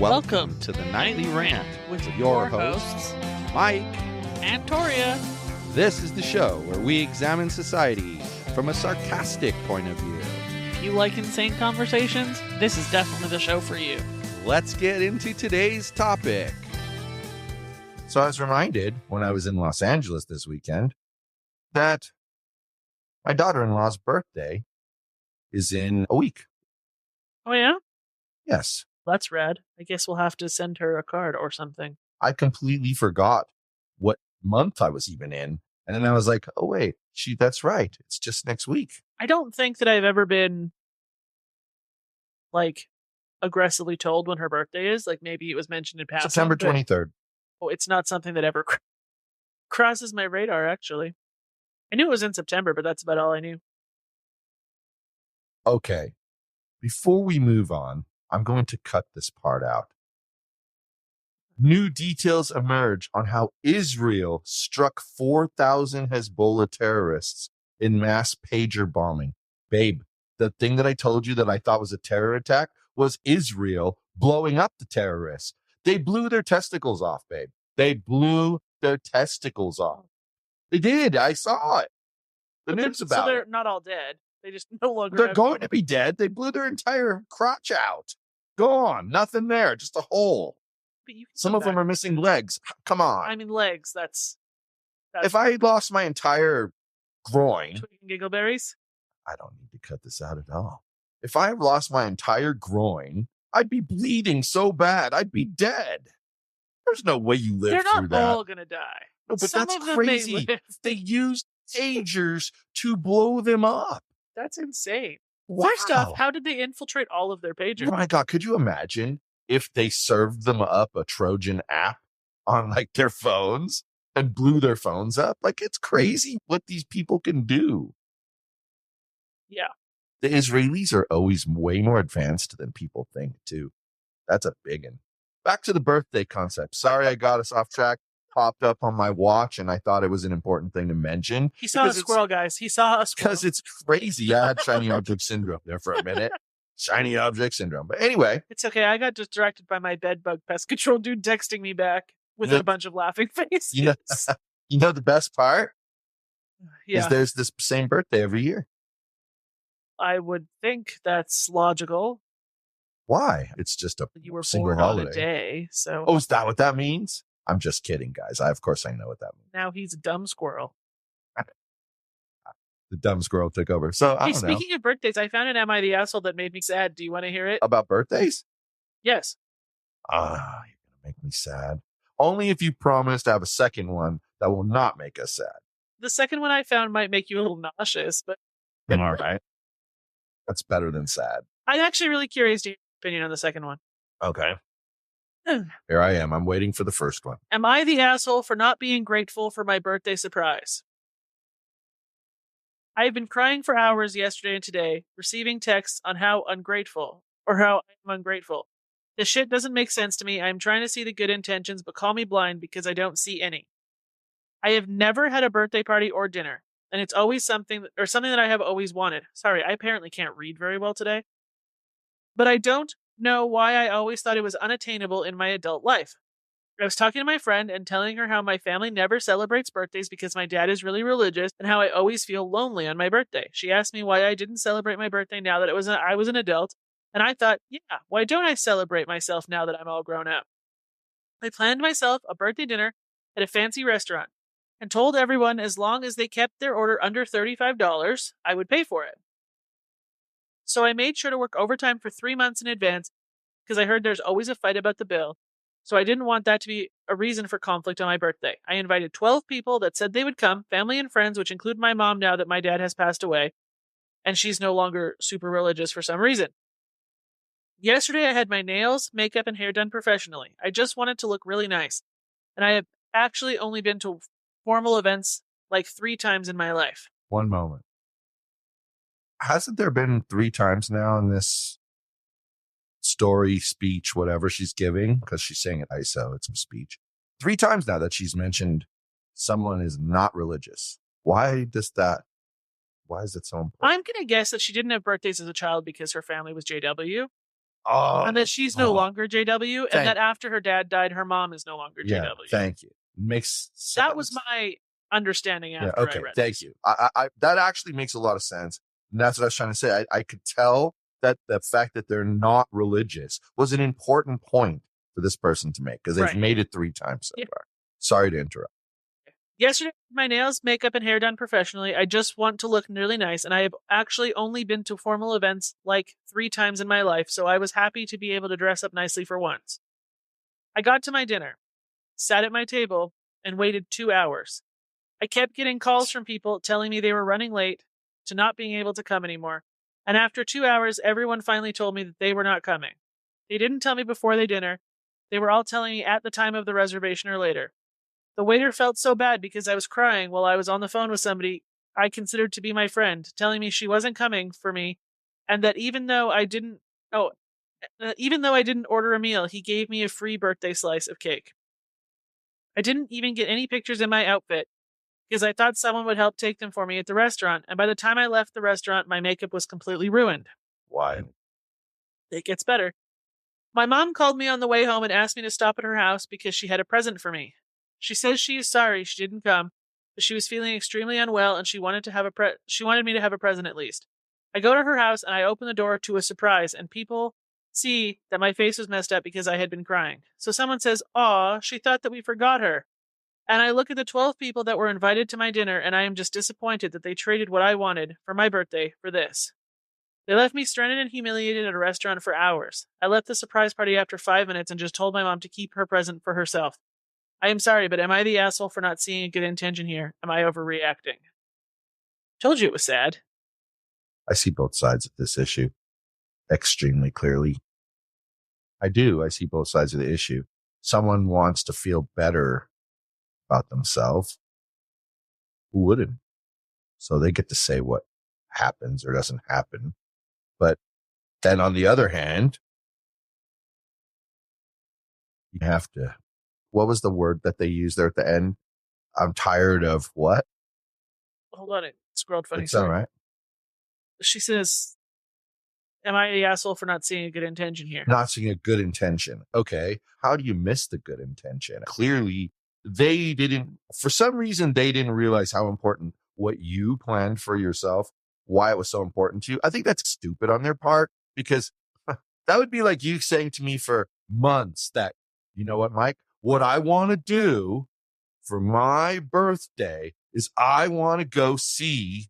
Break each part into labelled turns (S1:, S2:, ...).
S1: Welcome to the Nightly Rant
S2: with
S1: your hosts, Mike
S2: and Torya.
S1: This is the show where we examine society from a sarcastic point of view.
S2: If you like insane conversations, this is definitely the show for you.
S1: Let's get into today's topic.
S3: So I was reminded when I was in Los Angeles this weekend that my daughter-in-law's birthday is in a week.
S2: Oh, yeah?
S3: Yes.
S2: That's rad. I guess we'll have to send her a card or something.
S3: I completely forgot what month I was even in. And then I was like, oh, wait, that's right. It's just next week.
S2: I don't think that I've ever been, aggressively told when her birthday is. Like, maybe it was mentioned in passing.
S3: September 23rd.
S2: Oh, it's not something that ever crosses my radar, actually. I knew it was in September, but that's about all I knew.
S3: Okay. Before we move on, I'm going to cut this part out. New details emerge on how Israel struck 4,000 Hezbollah terrorists in mass pager bombing. Babe, the thing that I told you that I thought was a terror attack was Israel blowing up the terrorists. They blew their testicles off, babe. They blew their testicles off. They did. I saw it. The news about it.
S2: So they're not all dead. They just no longer.
S3: They're going to be dead. They blew their entire crotch out. Gone. Nothing there. Just a hole.
S2: But you can
S3: Some of them are missing legs. Come on.
S2: I mean, legs. That's
S3: if I lost my entire groin.
S2: Tweaking giggleberries?
S3: I don't need to cut this out at all. If I lost my entire groin, I'd be bleeding so bad. I'd be dead. There's no way you live
S2: They're
S3: through
S2: not
S3: that.
S2: all going to die.
S3: No, but
S2: Some
S3: that's
S2: of them may
S3: crazy.
S2: live.
S3: They used pagers to blow them up.
S2: That's insane.
S3: Wow.
S2: First off, how did they infiltrate all of their pagers?
S3: Oh my God, could you imagine if they served them up a Trojan app on their phones and blew their phones up? It's crazy what these people can do.
S2: Yeah.
S3: The Israelis are always way more advanced than people think, too. That's a big one. Back to the birthday concept. Sorry, I got us off track. Popped up on my watch, and I thought it was an important thing to mention.
S2: He saw a squirrel, guys. He saw a squirrel.
S3: Because it's crazy. I had shiny object syndrome there for a minute. Shiny object syndrome. But anyway.
S2: It's okay. I got distracted by my bedbug pest control dude texting me back with a bunch of laughing faces.
S3: You know the best part?
S2: Yeah.
S3: Is there's this same birthday every year.
S2: I would think that's logical.
S3: Why? It's just a
S2: You were
S3: single
S2: born
S3: holiday.
S2: on a day, so.
S3: Oh, is that what that means? I'm just kidding, guys. Of course I know what that means.
S2: Now he's a dumb squirrel.
S3: The dumb squirrel took over. So I don't know.
S2: Speaking of birthdays, I found an Am I the Asshole that made me sad. Do you want to hear it?
S3: About birthdays?
S2: Yes.
S3: You're going to make me sad. Only if you promise to have a second one that will not make us sad.
S2: The second one I found might make you a little nauseous, but.
S3: All right. That's better than sad.
S2: I'm actually really curious to hear your opinion on the second one.
S3: Okay. Here I am. I'm waiting for the first one.
S2: Am I the asshole for not being grateful for my birthday surprise? I have been crying for hours yesterday and today, receiving texts on how I'm ungrateful. This shit doesn't make sense to me. I'm trying to see the good intentions, but call me blind because I don't see any. I have never had a birthday party or dinner, and it's always something that I have always wanted. Sorry, I apparently can't read very well today. But I don't know why I always thought it was unattainable in my adult life. I was talking to my friend and telling her how my family never celebrates birthdays because my dad is really religious and how I always feel lonely on my birthday. She asked me why I didn't celebrate my birthday now that I was an adult, and I thought, yeah, why don't I celebrate myself now that I'm all grown up? I planned myself a birthday dinner at a fancy restaurant and told everyone as long as they kept their order under $35, I would pay for it. So I made sure to work overtime for 3 months in advance because I heard there's always a fight about the bill. So I didn't want that to be a reason for conflict on my birthday. I invited 12 people that said they would come, family and friends, which include my mom now that my dad has passed away, and she's no longer super religious for some reason. Yesterday I had my nails, makeup, and hair done professionally. I just wanted to look really nice. And I have actually only been to formal events 3 times in my life.
S3: One moment. Hasn't there been 3 times now in this story, speech, whatever she's giving? Because she's saying it ISO, it's a speech. 3 times now that she's mentioned someone is not religious. Why is it so important?
S2: I'm going to guess that she didn't have birthdays as a child because her family was JW.
S3: Oh,
S2: And that she's no longer JW, and that after her dad died, her mom is no longer
S3: yeah,
S2: JW.
S3: thank you. Makes sense.
S2: That was my understanding after I read
S3: thank
S2: this.
S3: you. I that actually makes a lot of sense. And that's what I was trying to say. I could tell that the fact that they're not religious was an important point for this person to make because they've
S2: Right.
S3: made it 3 times so
S2: Yeah.
S3: far. Sorry to interrupt.
S2: Yesterday, my nails, makeup, and hair done professionally. I just want to look really nice, and I have actually only been to formal events like 3 times in my life, so I was happy to be able to dress up nicely for once. I got to my dinner, sat at my table, and waited 2 hours. I kept getting calls from people telling me they were running late to not being able to come anymore, and after 2 hours, everyone finally told me that they were not coming. They didn't tell me before the dinner. They were all telling me at the time of the reservation or later. The waiter felt so bad because I was crying while I was on the phone with somebody I considered to be my friend, telling me she wasn't coming for me, and that even though I didn't order a meal, he gave me a free birthday slice of cake. I didn't even get any pictures in my outfit because I thought someone would help take them for me at the restaurant, and by the time I left the restaurant, my makeup was completely ruined.
S3: Why?
S2: It gets better. My mom called me on the way home and asked me to stop at her house because she had a present for me. She says she is sorry she didn't come, but she was feeling extremely unwell and she wanted me to have a present at least. I go to her house and I open the door to a surprise, and people see that my face was messed up because I had been crying. So someone says, "Aw, she thought that we forgot her." And I look at the 12 people that were invited to my dinner, and I am just disappointed that they traded what I wanted for my birthday for this. They left me stranded and humiliated at a restaurant for hours. I left the surprise party after 5 minutes and just told my mom to keep her present for herself. I am sorry, but am I the asshole for not seeing a good intention here? Am I overreacting? Told you it was sad.
S3: I see both sides of this issue extremely clearly. I do. I see both sides of the issue. Someone wants to feel better about themselves. Who wouldn't? So they get to say what happens or doesn't happen. But then on the other hand, you have to, what was the word that they used there at the end? I'm tired of what?
S2: Hold on, it scrolled funny.
S3: It's all right.
S2: She says, am I the asshole for not seeing a good intention here?
S3: Not seeing a good intention. Okay. How do you miss the good intention? Clearly, they didn't, for some reason, they didn't realize how important what you planned for yourself, why it was so important to you. I think that's stupid on their part, because that would be like you saying to me for months that, you know what, Mike, what I want to do for my birthday is I want to go see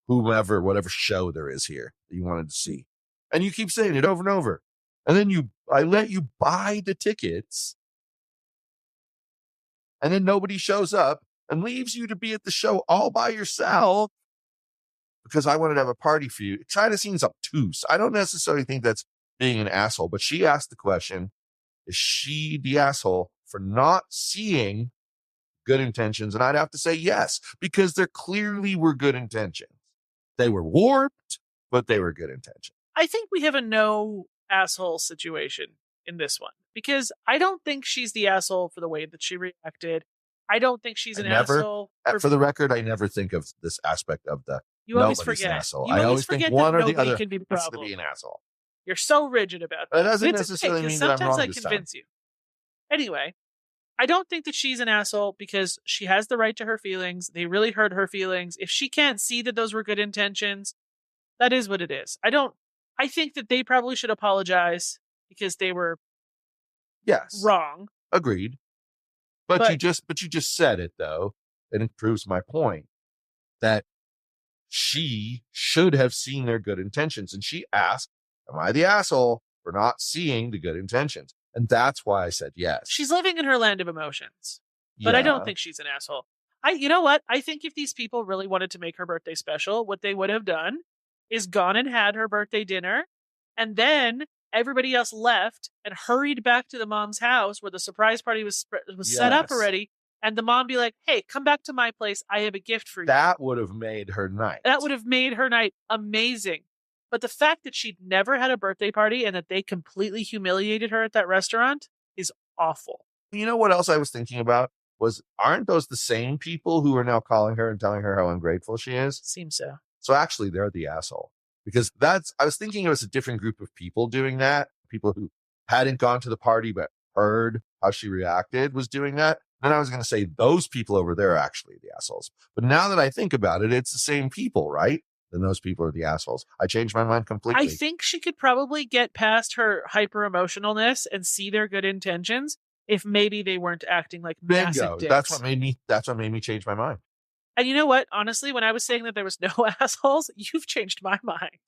S3: whomever, whatever show there is here that you wanted to see. And you keep saying it over and over. And then I let you buy the tickets. And then nobody shows up and leaves you to be at the show all by yourself because I wanted to have a party for you. It kind of seems obtuse. I don't necessarily think that's being an asshole, but she asked the question, is she the asshole for not seeing good intentions? And I'd have to say yes, because there clearly were good intentions. They were warped, but they were good intentions.
S2: I think we have a no asshole situation in this one, because I don't think she's the asshole for the way that she reacted. I don't think she's an asshole.
S3: For the record, I never think of this aspect of the
S2: you always
S3: nobody's
S2: forget.
S3: an asshole.
S2: You
S3: I
S2: always
S3: always
S2: forget
S3: think one
S2: that
S3: or the other
S2: can be the
S3: has to
S2: problem.
S3: be an asshole.
S2: You're so rigid about that.
S3: That doesn't
S2: It's
S3: necessarily
S2: okay,
S3: mean that I'm
S2: sometimes
S3: wrong
S2: I
S3: this
S2: convince you. Anyway, I don't think that she's an asshole because she has the right to her feelings. They really hurt her feelings. If she can't see that those were good intentions, that is what it is. I think that they probably should apologize because they were wrong.
S3: Agreed. But you just said it though, and it proves my point that she should have seen their good intentions. And she asked, am I the asshole for not seeing the good intentions? And that's why I said yes.
S2: She's living in her land of emotions. But I don't think she's an asshole. You know what? I think if these people really wanted to make her birthday special, what they would have done is gone and had her birthday dinner, and then everybody else left and hurried back to the mom's house where the surprise party was set up already. And the mom be like, hey, come back to my place. I have a gift for you.
S3: That would have made her night.
S2: That would have made her night amazing. But the fact that she'd never had a birthday party and that they completely humiliated her at that restaurant is awful.
S3: You know what else I was thinking about? Aren't those the same people who are now calling her and telling her how ungrateful she is?
S2: Seems so.
S3: So actually, they're the asshole. Because I was thinking it was a different group of people doing that. people who hadn't gone to the party but heard how she reacted was doing that, then I was going to say those people over there are actually the assholes. But now that I think about it, it's the same people, right? Then those people are the assholes. I changed my mind completely.
S2: I think she could probably get past her hyper emotionalness and see their good intentions if maybe they weren't acting like massive dicks.
S3: That's what made me change my mind.
S2: And you know what? Honestly, when I was saying that there was no assholes, you've changed my mind.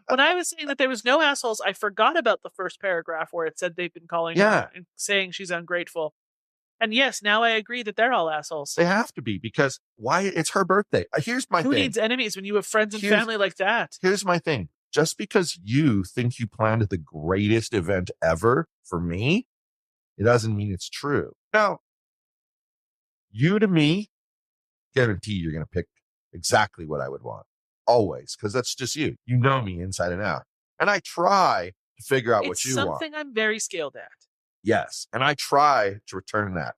S2: When I was saying that there was no assholes, I forgot about the first paragraph where it said they've been calling her and saying she's ungrateful. And yes, now I agree that they're all assholes.
S3: They have to be, because why? It's her birthday. Here's my thing.
S2: Who needs enemies when you have friends and family like that?
S3: Here's my thing. Just because you think you planned the greatest event ever for me, it doesn't mean it's true. Now, you to me, guarantee you're going to pick exactly what I would want. Always. Because that's just you. You know me inside and out. And I try to figure out what you want.
S2: It's something I'm very skilled at.
S3: Yes. And I try to return that.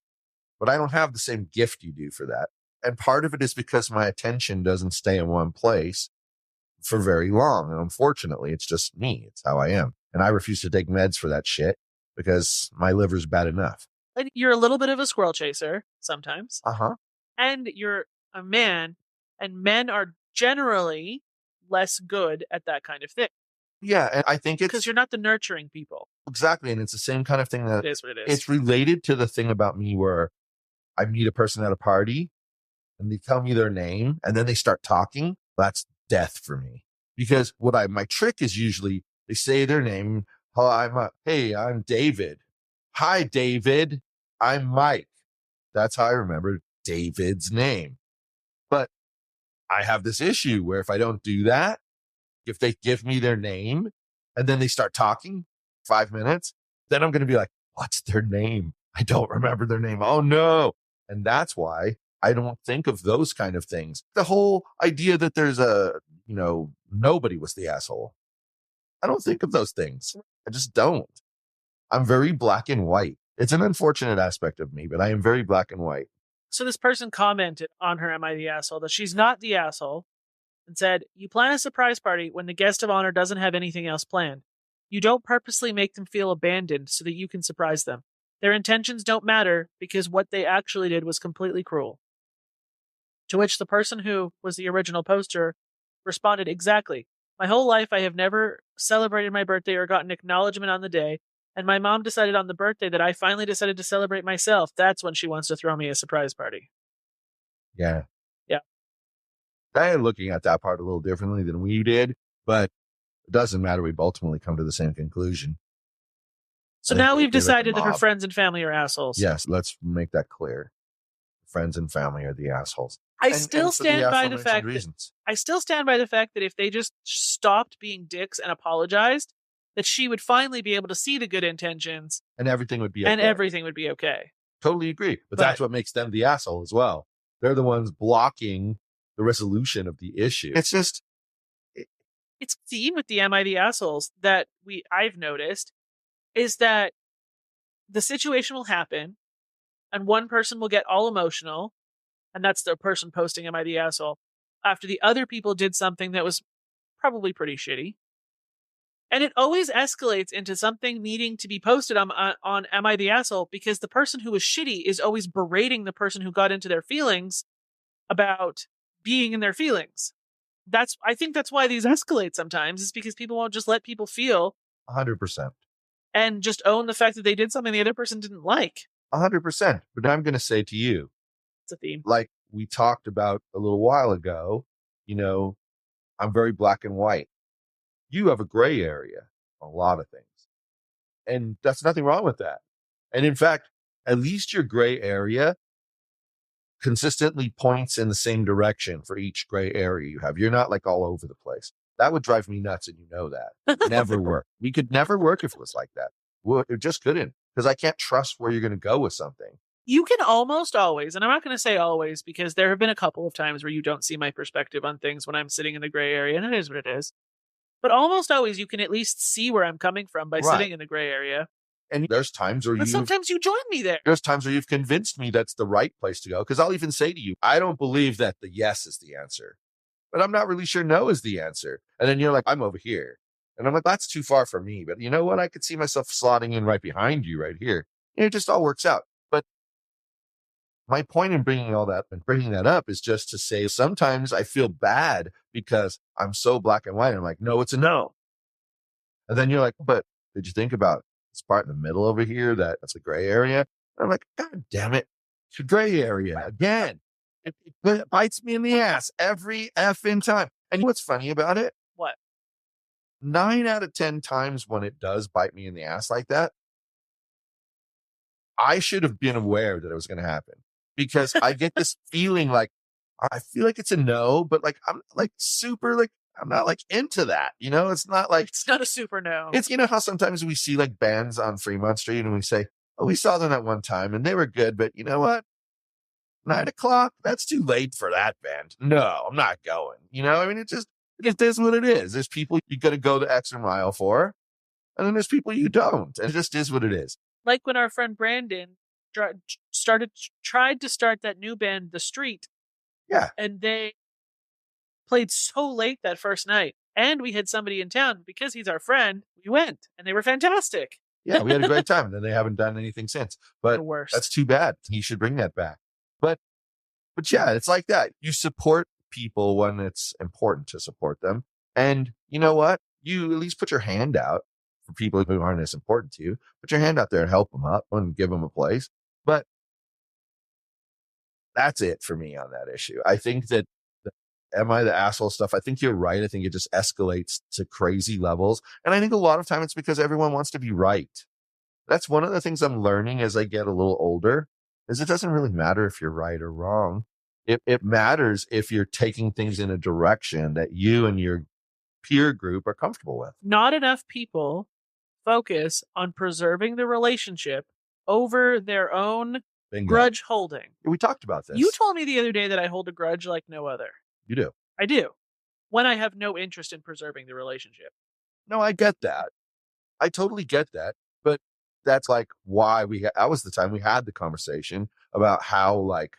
S3: But I don't have the same gift you do for that. And part of it is because my attention doesn't stay in one place for very long. And unfortunately, it's just me. It's how I am. And I refuse to take meds for that shit because my liver's bad enough.
S2: And you're a little bit of a squirrel chaser sometimes. And you're a man, and men are generally less good at that kind of thing.
S3: Yeah, and I think it's
S2: because you're not the nurturing people.
S3: Exactly, and it's the same kind of thing that
S2: it is what it is.
S3: It's related to the thing about me where I meet a person at a party and they tell me their name and then they start talking. That's death for me, because my trick is usually they say their name. Hey, I'm David. Hi, David. I'm Mike. That's how I remember David's name. But I have this issue where if I don't do that, if they give me their name and then they start talking 5 minutes, then I'm going to be like, what's their name? I don't remember their name. Oh no. And that's why I don't think of those kind of things. The whole idea that there's nobody was the asshole. I don't think of those things. I just don't. I'm very black and white. It's an unfortunate aspect of me, but I am very black and white.
S2: So this person commented on her Am I the Asshole that she's not the asshole and said, you plan a surprise party when the guest of honor doesn't have anything else planned. You don't purposely make them feel abandoned so that you can surprise them. Their intentions don't matter because what they actually did was completely cruel. To which the person who was the original poster responded, exactly. My whole life I have never celebrated my birthday or gotten acknowledgement on the day. And my mom decided on the birthday that I finally decided to celebrate myself. That's when she wants to throw me a surprise party.
S3: Yeah.
S2: Yeah.
S3: I'm looking at that part a little differently than we did, but it doesn't matter. We've ultimately come to the same conclusion.
S2: So now we've decided that her friends and family are assholes.
S3: Yes, let's make that clear. Friends and family are the assholes.
S2: I still stand by the fact that if they just stopped being dicks and apologized, that she would finally be able to see the good intentions.
S3: And everything would be
S2: okay.
S3: Totally agree. But that's what makes them the asshole as well. They're the ones blocking the resolution of the issue. It's just...
S2: It's a theme with the Am I the Assholes that I've noticed is that the situation will happen and one person will get all emotional, and that's the person posting Am I the Asshole, after the other people did something that was probably pretty shitty. And it always escalates into something needing to be posted on Am I the Asshole, because the person who was shitty is always berating the person who got into their feelings about being in their feelings. I think that's why these escalate sometimes, is because people won't just let people feel
S3: 100%
S2: and just own the fact that they did something the other person didn't like.
S3: 100%. But I'm going to say to you,
S2: it's a theme.
S3: Like we talked about a little while ago, I'm very black and white. You have a gray area on a lot of things. And that's nothing wrong with that. And in fact, at least your gray area consistently points in the same direction for each gray area you have. You're not like all over the place. That would drive me nuts, and you know that. Never work. We could never work if it was like that. It just couldn't, because I can't trust where you're going to go with something.
S2: You can almost always, and I'm not going to say always, because there have been a couple of times where you don't see my perspective on things when I'm sitting in the gray area, and it is what it is. But almost always you can at least see where I'm coming from by sitting in the gray area.
S3: And there's times where
S2: sometimes you join me there.
S3: There's times where you've convinced me that's the right place to go. Because I'll even say to you, I don't believe that the yes is the answer, but I'm not really sure no is the answer. And then you're like, I'm over here. And I'm like, that's too far for me. But you know what? I could see myself slotting in right behind you right here. And it just all works out. But my point in bringing that up is just to say sometimes I feel bad because I'm so black and white. I'm like, no, it's a no. And then you're like, but did you think about this part in the middle over here? That's a gray area. And I'm like, God damn it. It's a gray area again. It bites me in the ass every effing time. And what's funny about it?
S2: What?
S3: 9 out of 10 times when it does bite me in the ass like that, I should have been aware that it was going to happen because I get this feeling like, I feel like it's a no, but like, I'm like super, like, I'm not like into that. You know, it's not like,
S2: It's not a super no.
S3: it's, you know, how sometimes we see like bands on Fremont Street and we say, oh, we saw them at one time and they were good, but you know what? 9:00, that's too late for that band. No, I'm not going. You know, I mean, it is what it is. There's people you got to go the extra mile for, and then there's people you don't. And it just is what it is.
S2: Like when our friend Brandon tried to start that new band, The Street.
S3: Yeah.
S2: And they played so late that first night. And we had somebody in town because he's our friend. We went and they were fantastic.
S3: Yeah, we had a great time. And then they haven't done anything since. But
S2: The worst.
S3: that's too bad. He should bring that back. But yeah, it's like that. You support people when it's important to support them. And you know what? You at least put your hand out for people who aren't as important to you. Put your hand out there and help them up and give them a place. But that's it for me on that issue. I think that am I the asshole stuff? I think you're right. I think it just escalates to crazy levels. And I think a lot of time it's because everyone wants to be right. That's one of the things I'm learning as I get a little older is it doesn't really matter if you're right or wrong. It matters if you're taking things in a direction that you and your peer group are comfortable with.
S2: Not enough people focus on preserving the relationship over their own
S3: Bingo.
S2: grudge holding.
S3: We talked about this.
S2: You told me the other day that I hold a grudge like no other.
S3: You do.
S2: I do. When I have no interest in preserving the relationship.
S3: No, I get that. I totally get that. But that's like why that was the time we had the conversation about how like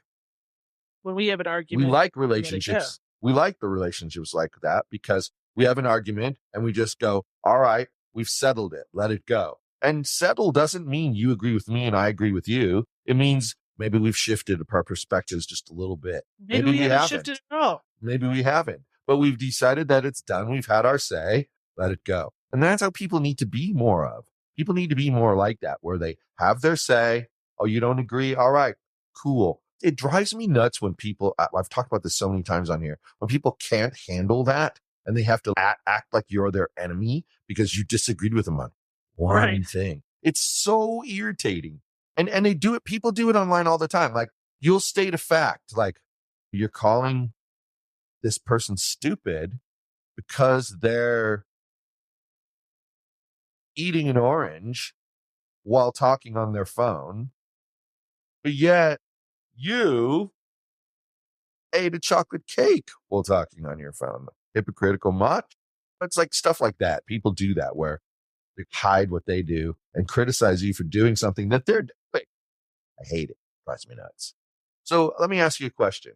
S2: when we have an argument,
S3: we like relationships. We like the relationships like that because we have an argument and we just go, all right, we've settled it. Let it go. And settle doesn't mean you agree with me and I agree with you. It means maybe we've shifted our perspectives just a little bit.
S2: Maybe we haven't shifted at all.
S3: Maybe we haven't. But we've decided that it's done. We've had our say. Let it go. And that's how people need to be more of. People need to be more like that, where they have their say. Oh, you don't agree? All right, cool. It drives me nuts when people, I've talked about this so many times on here, when people can't handle that and they have to act like you're their enemy because you disagreed with them on one thing. It's so irritating. And they do it, people do it online all the time. Like you'll state a fact, like you're calling this person stupid because they're eating an orange while talking on their phone, but yet you ate a chocolate cake while talking on your phone. Hypocritical much? It's like stuff like that. People do that where they hide what they do and criticize you for doing something that they're doing. I hate it. It drives me nuts. So let me ask you a question.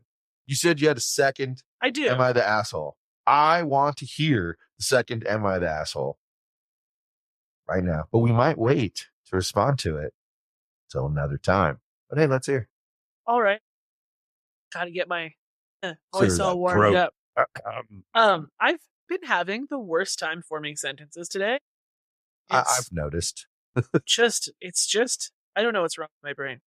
S3: You said you had a second.
S2: I do.
S3: Am I the asshole? I want to hear the second Am I the asshole right now, but we might wait to respond to it till another time. But hey, let's hear.
S2: All right. Gotta get my voice all warmed up. I've been having the worst time forming sentences today.
S3: I've noticed.
S2: It's just, I don't know what's wrong with my brain.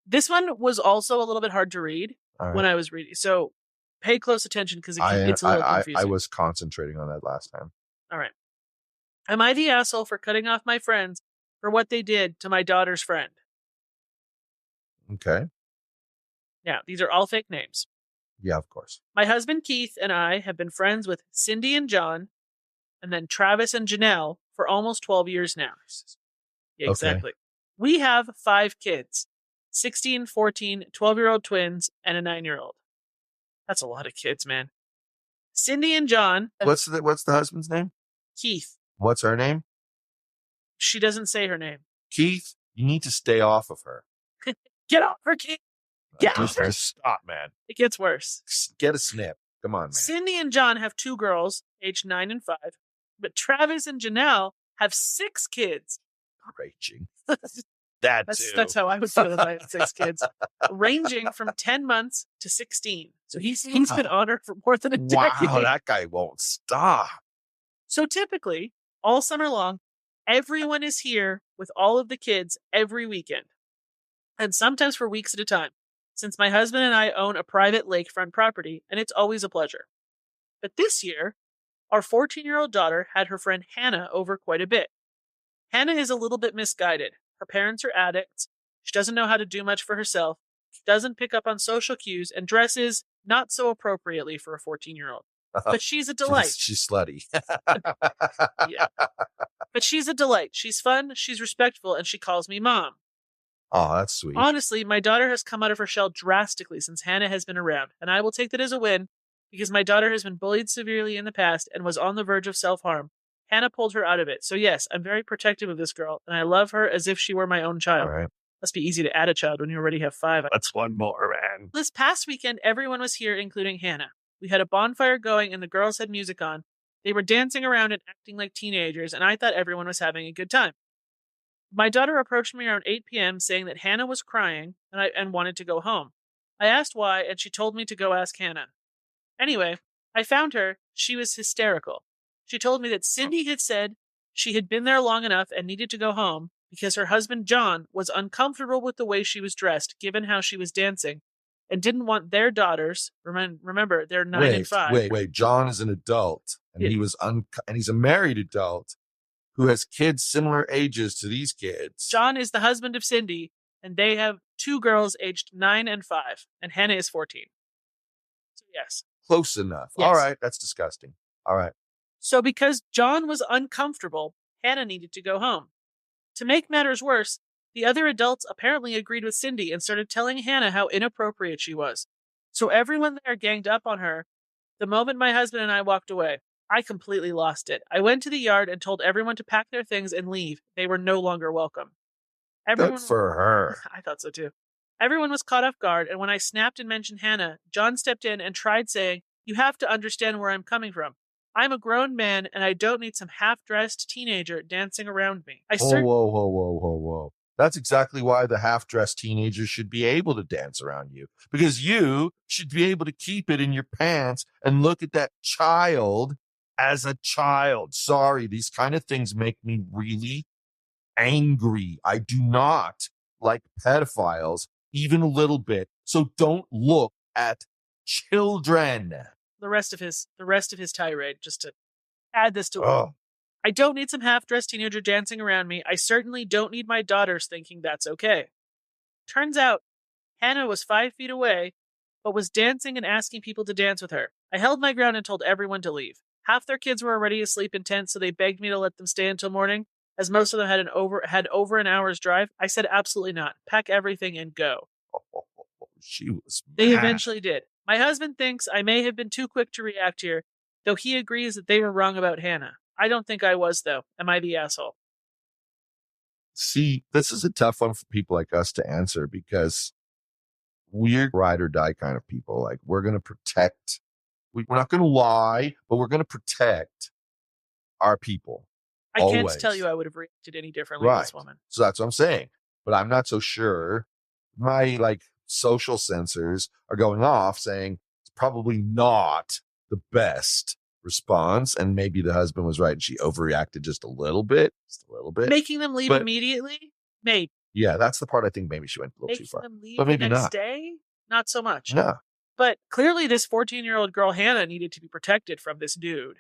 S2: This one was also a little bit hard to read when I was reading. So pay close attention because it's a little confusing.
S3: I was concentrating on that last time.
S2: All right. Am I the asshole for cutting off my friends for what they did to my daughter's friend?
S3: Okay.
S2: Yeah, these are all fake names.
S3: Yeah, of course.
S2: My husband Keith and I have been friends with Cindy and John, and then Travis and Janelle for almost 12 years now. Yeah, exactly. Okay. We have 5 kids, 16, 14, 12-year-old twins, and a 9-year-old. That's a lot of kids, man. Cindy and John.
S3: What's the husband's name?
S2: Keith.
S3: What's her name?
S2: She doesn't say her name.
S3: Keith, you need to stay off of her.
S2: Get off her, Keith. Get off her.
S3: Stop, man.
S2: It gets worse.
S3: Get a snip. Come on, man.
S2: Cindy and John have 2 girls, aged 9 and 5, But Travis and Janelle have 6 kids.
S3: Raging. That too.
S2: That's how I would feel if I had 6 kids, ranging from 10 months to 16. So he's been on her for more than a decade.
S3: Wow, that guy won't stop.
S2: So typically, all summer long, everyone is here with all of the kids every weekend, and sometimes for weeks at a time, since my husband and I own a private lakefront property, and it's always a pleasure. But this year, our 14-year-old daughter had her friend Hannah over quite a bit. Hannah is a little bit misguided. Her parents are addicts. She doesn't know how to do much for herself. She doesn't pick up on social cues and dresses not so appropriately for a 14-year-old. But she's a delight.
S3: She's slutty.
S2: Yeah. But she's a delight. She's fun, she's respectful, and she calls me mom.
S3: Oh, that's sweet.
S2: Honestly, my daughter has come out of her shell drastically since Hannah has been around, and I will take that as a win because my daughter has been bullied severely in the past and was on the verge of self-harm. Hannah pulled her out of it. So yes, I'm very protective of this girl, and I love her as if she were my own child.
S3: All right.
S2: Must be easy to add a child when you already have 5.
S3: That's one more, man.
S2: This past weekend, everyone was here, including Hannah. We had a bonfire going, and the girls had music on. They were dancing around and acting like teenagers, and I thought everyone was having a good time. My daughter approached me around 8 p.m. saying that Hannah was crying and wanted to go home. I asked why, and she told me to go ask Hannah. Anyway, I found her. She was hysterical. She told me that Cindy had said she had been there long enough and needed to go home because her husband, John, was uncomfortable with the way she was dressed, given how she was dancing, and didn't want their daughters, remember, they're 9 and 5.
S3: Wait. John is an adult, and he's a married adult who has kids similar ages to these kids.
S2: John is the husband of Cindy, and they have 2 girls aged 9 and 5, and Hannah is 14. So yes.
S3: Close enough.
S2: Yes.
S3: All right, that's disgusting. All right.
S2: So because John was uncomfortable, Hannah needed to go home. To make matters worse, the other adults apparently agreed with Cindy and started telling Hannah how inappropriate she was. So everyone there ganged up on her. The moment my husband and I walked away, I completely lost it. I went to the yard and told everyone to pack their things and leave. They were no longer welcome.
S3: Good for her.
S2: I thought so too. Everyone was caught off guard, and when I snapped and mentioned Hannah, John stepped in and tried saying, "You have to understand where I'm coming from. I'm a grown man, and I don't need some half-dressed teenager dancing around me."
S3: Whoa. That's exactly why the half-dressed teenagers should be able to dance around you. Because you should be able to keep it in your pants and look at that child as a child. Sorry, these kind of things make me really angry. I do not like pedophiles, even a little bit. So don't look at children.
S2: The rest of his tirade, just to add this to it. I don't need some half-dressed teenager dancing around me. I certainly don't need my daughters thinking that's okay. Turns out, Hannah was 5 feet away, but was dancing and asking people to dance with her. I held my ground and told everyone to leave. Half their kids were already asleep in tents, so they begged me to let them stay until morning. As most of them had over an hour's drive, I said absolutely not. Pack everything and go.
S3: She was mad.
S2: They eventually did. My husband thinks I may have been too quick to react here, though he agrees that they were wrong about Hannah. I don't think I was, though. Am I the asshole?
S3: See, this is a tough one for people like us to answer because we're ride or die kind of people. Like, we're going to protect. We're not going to lie, but we're going to protect our people.
S2: I can't tell you I would have reacted any differently to this woman.
S3: So that's what I'm saying. But I'm not so sure. My social sensors are going off saying it's probably not the best response, and maybe the husband was right and she overreacted just a little bit.
S2: Making them leave immediately? Maybe.
S3: Yeah, that's the part I think maybe she went a little too far.
S2: Making them leave
S3: but maybe
S2: the next
S3: not.
S2: day? Not so much.
S3: No.
S2: But clearly this 14-year-old girl, Hannah, needed to be protected from this dude.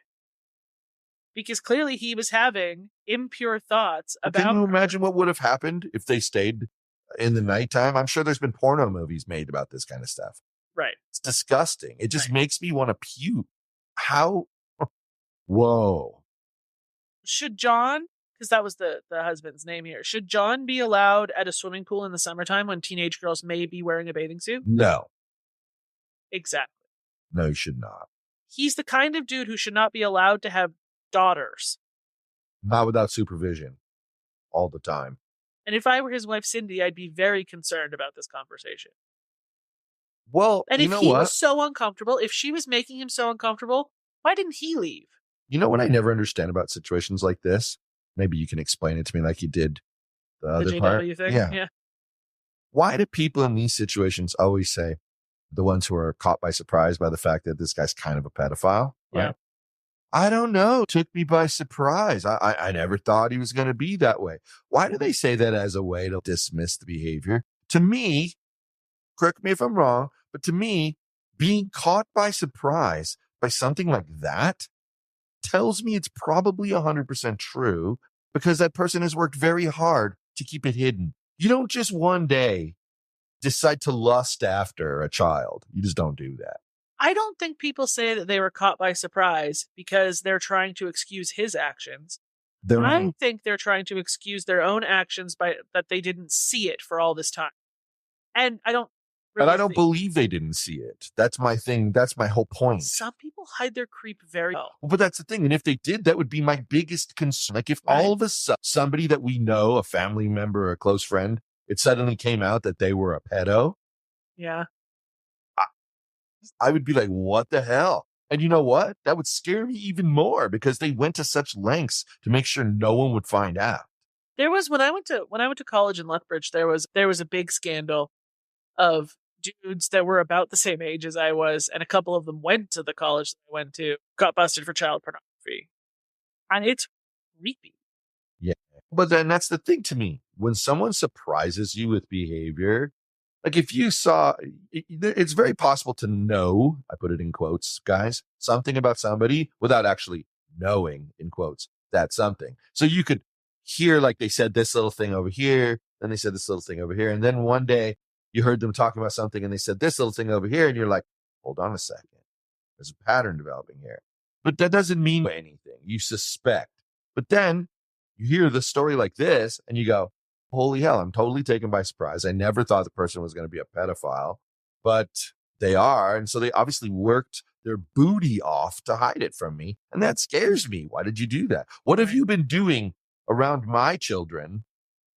S2: Because clearly he was having impure thoughts about
S3: Can you imagine what would have happened if they stayed in the nighttime? I'm sure there's been porno movies made about this kind of stuff.
S2: Right.
S3: It's disgusting. It just makes me want to puke. How? Whoa.
S2: Should John, because that was the husband's name here, should John be allowed at a swimming pool in the summertime when teenage girls may be wearing a bathing suit?
S3: No.
S2: Exactly.
S3: No, you should not.
S2: He's the kind of dude who should not be allowed to have daughters.
S3: Not without supervision. All the time.
S2: And if I were his wife, Cindy, I'd be very concerned about this conversation.
S3: Well,
S2: and
S3: you
S2: if
S3: know
S2: he
S3: what?
S2: was so uncomfortable, if she was making him so uncomfortable, why didn't he leave?
S3: You know what I never understand about situations like this? Maybe you can explain it to me like you did the other part.
S2: JW thing?
S3: Yeah. Why do people in these situations always say, the ones who are caught by surprise by the fact that this guy's kind of a pedophile?
S2: Yeah.
S3: Right? I don't know. Took me by surprise. I never thought he was going to be that way. Why do they say that as a way to dismiss the behavior? To me, correct me if I'm wrong, but to me, being caught by surprise by something like that tells me it's probably 100% true because that person has worked very hard to keep it hidden. You don't just one day decide to lust after a child. You just don't do that.
S2: I don't think people say that they were caught by surprise because they're trying to excuse his actions. I think they're trying to excuse their own actions by that they didn't see it for all this time. And I don't
S3: really I don't believe they didn't see it. That's my thing. That's my whole point.
S2: Some people hide their creep very well.
S3: But that's the thing. And if they did, that would be my biggest concern. Like if all of a sudden somebody that we know, a family member or a close friend, it suddenly came out that they were a pedo.
S2: Yeah.
S3: I would be like, what the hell? And you know what? That would scare me even more because they went to such lengths to make sure no one would find out.
S2: There was when I went to college in Lethbridge, there was a big scandal of dudes that were about the same age as I was, and a couple of them went to the college that I went to, got busted for child pornography. And it's creepy.
S3: Yeah. But then that's the thing to me. When someone surprises you with behavior, like if you saw, it's very possible to know, I put it in quotes, guys, something about somebody without actually knowing, in quotes, that something. So you could hear like they said this little thing over here, then they said this little thing over here. And then one day you heard them talking about something and they said this little thing over here. And you're like, hold on a second. There's a pattern developing here. But that doesn't mean anything. You suspect. But then you hear the story like this and you go, holy hell, I'm totally taken by surprise. I never thought the person was going to be a pedophile, but they are. And so they obviously worked their booty off to hide it from me. And that scares me. Why did you do that? What have you been doing around my children?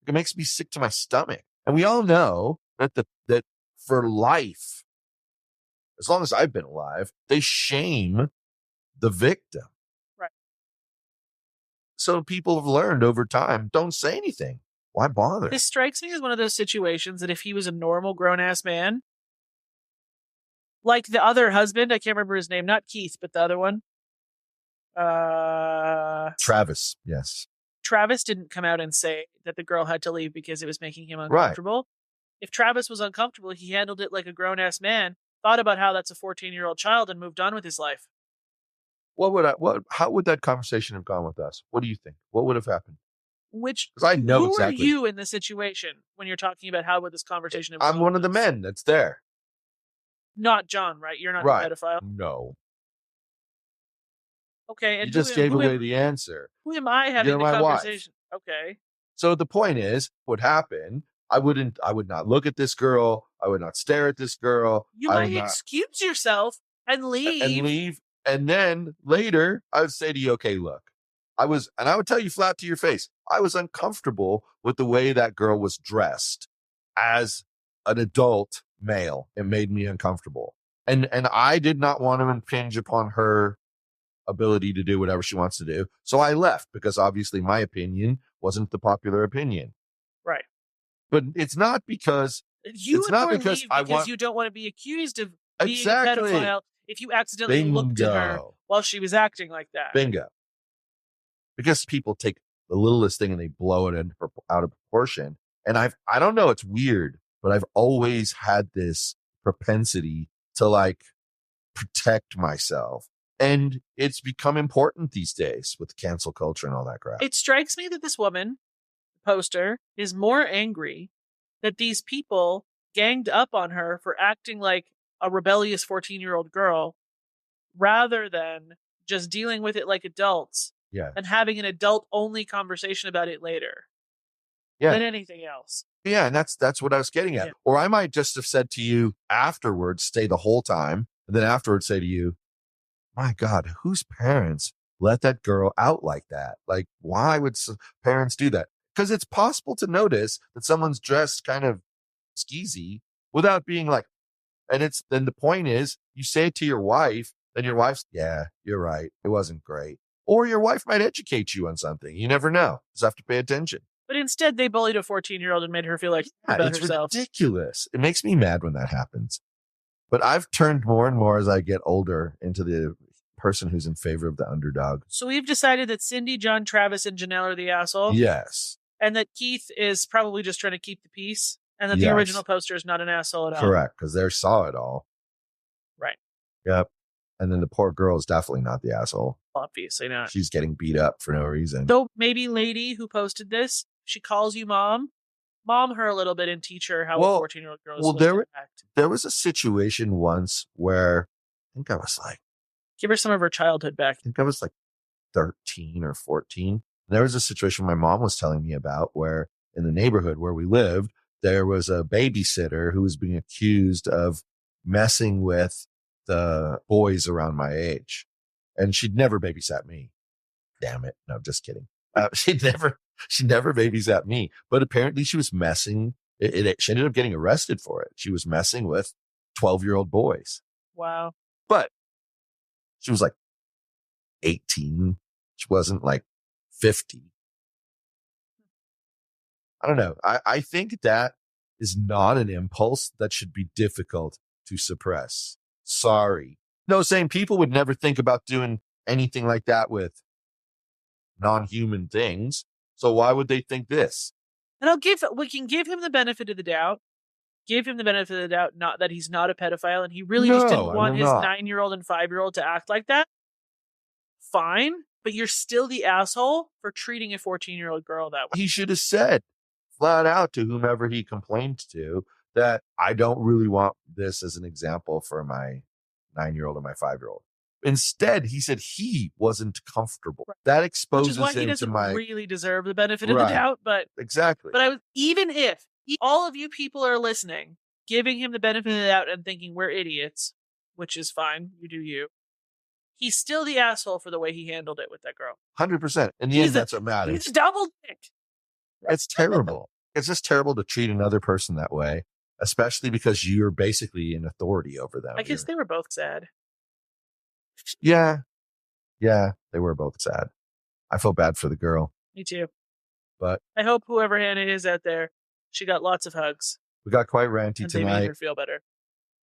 S3: It makes me sick to my stomach. And we all know that for life, as long as I've been alive, they shame the victim.
S2: Right.
S3: So people have learned over time, don't say anything. Why bother?
S2: This strikes me as one of those situations that if he was a normal grown-ass man, like the other husband, I can't remember his name, not Keith, but the other one.
S3: Travis, yes.
S2: Travis didn't come out and say that the girl had to leave because it was making him uncomfortable. Right. If Travis was uncomfortable, he handled it like a grown-ass man, thought about how that's a 14-year-old child, and moved on with his life.
S3: How would that conversation have gone with us? What do you think? What would have happened?
S2: Because
S3: I know
S2: who
S3: exactly.
S2: are you in this situation when you're talking about how would this conversation have gone?
S3: I'm one of the men that's there.
S2: Not John, right? You're not a pedophile?
S3: No.
S2: Okay. And
S3: you just gave away the answer.
S2: Who am I having the conversation?
S3: Wife.
S2: Okay.
S3: So the point is, what happened, I would not look at this girl. I would not stare at this girl.
S2: You might excuse yourself and leave.
S3: And then later, I would say to you, okay, look. I would tell you flat to your face, I was uncomfortable with the way that girl was dressed as an adult male. It made me uncomfortable. And I did not want to impinge upon her ability to do whatever she wants to do. So I left because obviously my opinion wasn't the popular opinion.
S2: Right.
S3: But it's not because
S2: you don't want to be accused of being a pedophile if you accidentally looked at her while she was acting like that.
S3: Bingo. Because people take the littlest thing and they blow it out of proportion. And I don't know, it's weird, but I've always had this propensity to like protect myself. And it's become important these days with cancel culture and all that crap.
S2: It strikes me that this woman, poster, is more angry that these people ganged up on her for acting like a rebellious 14-year-old girl rather than just dealing with it like adults.
S3: Yeah.
S2: And having an adult-only conversation about it later. Yeah. Than anything else.
S3: Yeah, and that's what I was getting at. Yeah. Or I might just have said to you afterwards, stay the whole time, and then afterwards say to you, my God, whose parents let that girl out like that? Like, why would parents do that? Because it's possible to notice that someone's dressed kind of skeezy without being like, and then the point is, you say it to your wife, then your wife's, yeah, you're right. It wasn't great. Or your wife might educate you on something. You never know. Just have to pay attention.
S2: But instead, they bullied a 14-year-old and made her feel like about
S3: it's
S2: herself.
S3: Ridiculous. It makes me mad when that happens. But I've turned more and more as I get older into the person who's in favor of the underdog.
S2: So we've decided that Cindy, John, Travis, and Janelle are the asshole.
S3: Yes.
S2: And that Keith is probably just trying to keep the peace. And that the
S3: Yes.
S2: original poster is not an asshole at all.
S3: Correct, because they saw it all.
S2: Right.
S3: Yep. And then the poor girl is definitely not the asshole.
S2: Obviously not.
S3: She's getting beat up for no reason.
S2: Though maybe lady who posted this, she calls you mom. Mom her a little bit and teach her how a 14-year-old girl is supposed to act.
S3: There was a situation once where I think I was like,
S2: give her some of her childhood back.
S3: I think I was like 13 or 14. There was a situation my mom was telling me about where in the neighborhood where we lived, there was a babysitter who was being accused of messing with the boys around my age. And she'd never babysat me. Damn it. No, just kidding. She never babysat me, but apparently she was messing. She ended up getting arrested for it. She was messing with 12-year-old boys.
S2: Wow.
S3: But she was like 18. She wasn't like 50. I don't know. I think that is not an impulse that should be difficult to suppress. Sorry. No, saying people would never think about doing anything like that with non-human things. So why would they think this?
S2: And we can give him the benefit of the doubt. Give him the benefit of the doubt, not that he's not a pedophile and he really just didn't want his 9-year-old and 5-year-old to act like that. Fine, but you're still the asshole for treating a 14-year-old girl that way.
S3: He should have said flat out to whomever he complained to that I don't really want this as an example for my 9-year-old or my 5-year-old. Instead, he said he wasn't comfortable. Right. That exposes him to my... Which is why he doesn't
S2: really deserve the benefit of the doubt, but...
S3: Exactly.
S2: But even if all of you people are listening, giving him the benefit of the doubt and thinking we're idiots, which is fine, you do you, he's still the asshole for the way he handled it with that girl.
S3: 100%. In the end, that's what matters.
S2: He's double dick.
S3: It's terrible. It's just terrible to treat another person that way, especially because you're basically in authority over them.
S2: I guess they were both sad.
S3: Yeah. Yeah, they were both sad. I feel bad for the girl.
S2: Me too.
S3: But
S2: I hope whoever Hannah is out there, she got lots of hugs.
S3: We got quite ranty
S2: and
S3: tonight.
S2: They made her feel better.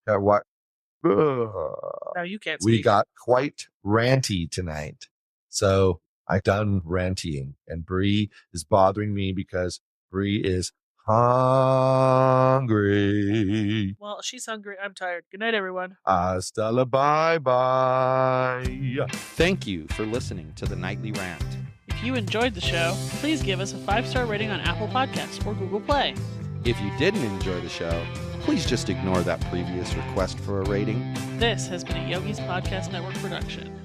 S3: Got what?
S2: Now you can't speak.
S3: We got quite ranty tonight. So I done ranting. And Bree is bothering me because Bree is hungry.
S2: Well, she's hungry. I'm tired. Good night, everyone.
S3: Hasta la bye-bye.
S1: Thank you for listening to the Nightly Rant.
S2: If you enjoyed the show, please give us a 5-star rating on Apple Podcasts or Google Play.
S1: If you didn't enjoy the show, please just ignore that previous request for a rating.
S2: This has been a Yogi's Podcast Network production.